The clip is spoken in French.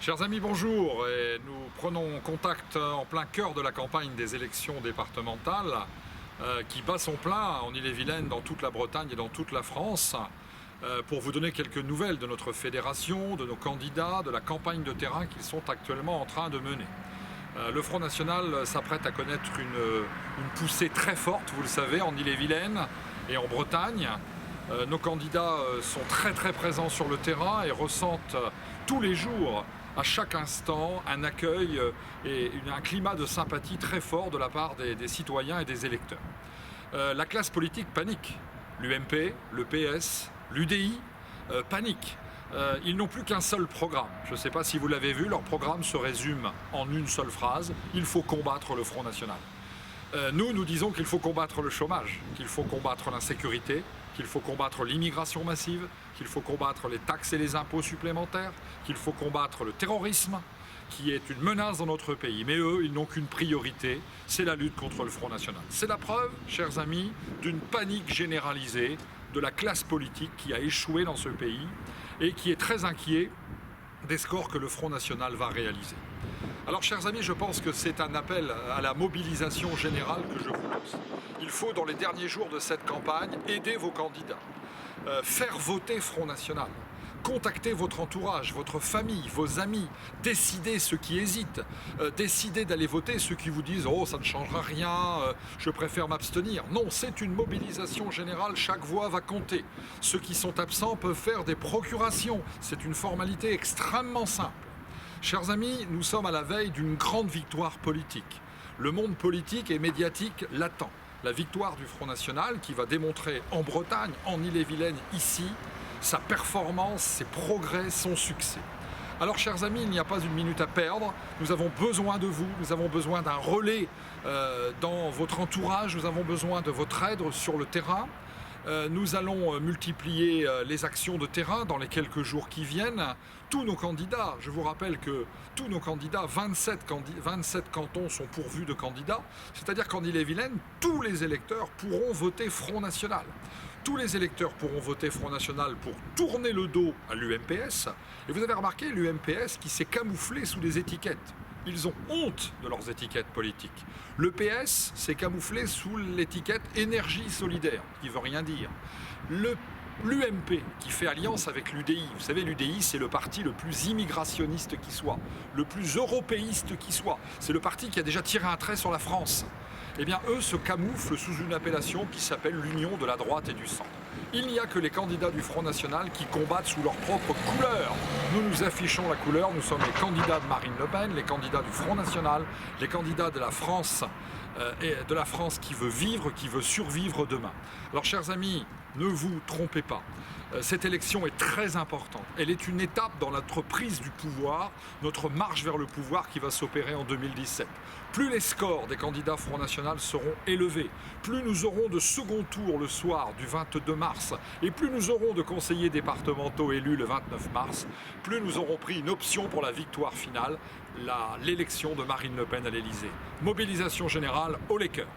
Chers amis, bonjour. Et nous prenons contact en plein cœur de la campagne des élections départementales qui bat son plein en Ille-et-Vilaine, dans toute la Bretagne et dans toute la France, pour vous donner quelques nouvelles de notre fédération, de nos candidats, de la campagne de terrain qu'ils sont actuellement en train de mener. Le Front National s'apprête à connaître une poussée très forte, vous le savez, en Ille-et-Vilaine et en Bretagne. Nos candidats sont très présents sur le terrain et ressentent tous les jours, à chaque instant, un accueil et un climat de sympathie très fort de la part des citoyens et des électeurs. La classe politique panique. L'UMP, le PS, l'UDI paniquent. Ils n'ont plus qu'un seul programme. Je ne sais pas si vous l'avez vu, leur programme se résume en une seule phrase: il faut combattre le Front National. Nous disons qu'il faut combattre le chômage, qu'il faut combattre l'insécurité, qu'il faut combattre l'immigration massive, qu'il faut combattre les taxes et les impôts supplémentaires, qu'il faut combattre le terrorisme, qui est une menace dans notre pays. Mais eux, ils n'ont qu'une priorité, c'est la lutte contre le Front National. C'est la preuve, chers amis, d'une panique généralisée de la classe politique qui a échoué dans ce pays et qui est très inquiet des scores que le Front National va réaliser. Alors, chers amis, je pense que c'est un appel à la mobilisation générale que je vous lance. Il faut, dans les derniers jours de cette campagne, aider vos candidats, faire voter Front National. Contactez votre entourage, votre famille, vos amis, décidez ceux qui hésitent, décidez d'aller voter ceux qui vous disent « Oh, ça ne changera rien, je préfère m'abstenir ». Non, c'est une mobilisation générale, chaque voix va compter. Ceux qui sont absents peuvent faire des procurations, c'est une formalité extrêmement simple. Chers amis, nous sommes à la veille d'une grande victoire politique. Le monde politique et médiatique l'attend. La victoire du Front National qui va démontrer en Bretagne, en Ille-et-Vilaine, ici, sa performance, ses progrès, son succès. Alors, chers amis, il n'y a pas une minute à perdre. Nous avons besoin de vous, nous avons besoin d'un relais dans votre entourage, nous avons besoin de votre aide sur le terrain. Nous allons multiplier les actions de terrain dans les quelques jours qui viennent. Tous nos candidats, je vous rappelle que tous nos candidats, 27 cantons sont pourvus de candidats, c'est-à-dire qu'en Ille-et-Vilaine, tous les électeurs pourront voter Front National. Tous les électeurs pourront voter Front National pour tourner le dos à l'UMPS. Et vous avez remarqué l'UMPS qui s'est camouflé sous des étiquettes. Ils ont honte de leurs étiquettes politiques. Le PS s'est camouflé sous l'étiquette énergie solidaire, qui ne veut rien dire. L'UMP qui fait alliance avec l'UDI. Vous savez, l'UDI, c'est le parti le plus immigrationniste qui soit, le plus européiste qui soit. C'est le parti qui a déjà tiré un trait sur la France. Eh bien, eux se camouflent sous une appellation qui s'appelle l'Union de la droite et du centre. Il n'y a que les candidats du Front National qui combattent sous leur propre couleur. Nous affichons la couleur, nous sommes les candidats de Marine Le Pen, les candidats du Front National, les candidats de la France qui veut vivre, qui veut survivre demain. Alors, chers amis, ne vous trompez pas. Cette élection est très importante. Elle est une étape dans notre prise du pouvoir, notre marche vers le pouvoir qui va s'opérer en 2017. Plus les scores des candidats Front National seront élevés, plus nous aurons de second tour le soir du 22 mars et plus nous aurons de conseillers départementaux élus le 29 mars, plus nous aurons pris une option pour la victoire finale, l'élection de Marine Le Pen à l'Élysée. Mobilisation générale, haut les cœurs.